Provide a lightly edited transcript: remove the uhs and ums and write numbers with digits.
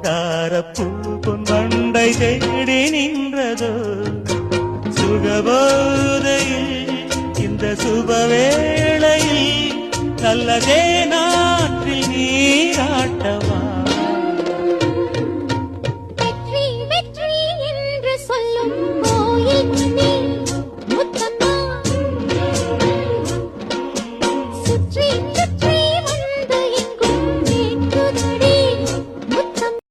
மந்தாரப்பூ பொன்வண்டை தேடி நின்றதோ சுகபோதையில் இந்த சுபவேளையில் நல்லதே நாற்றில் நீராட்டவா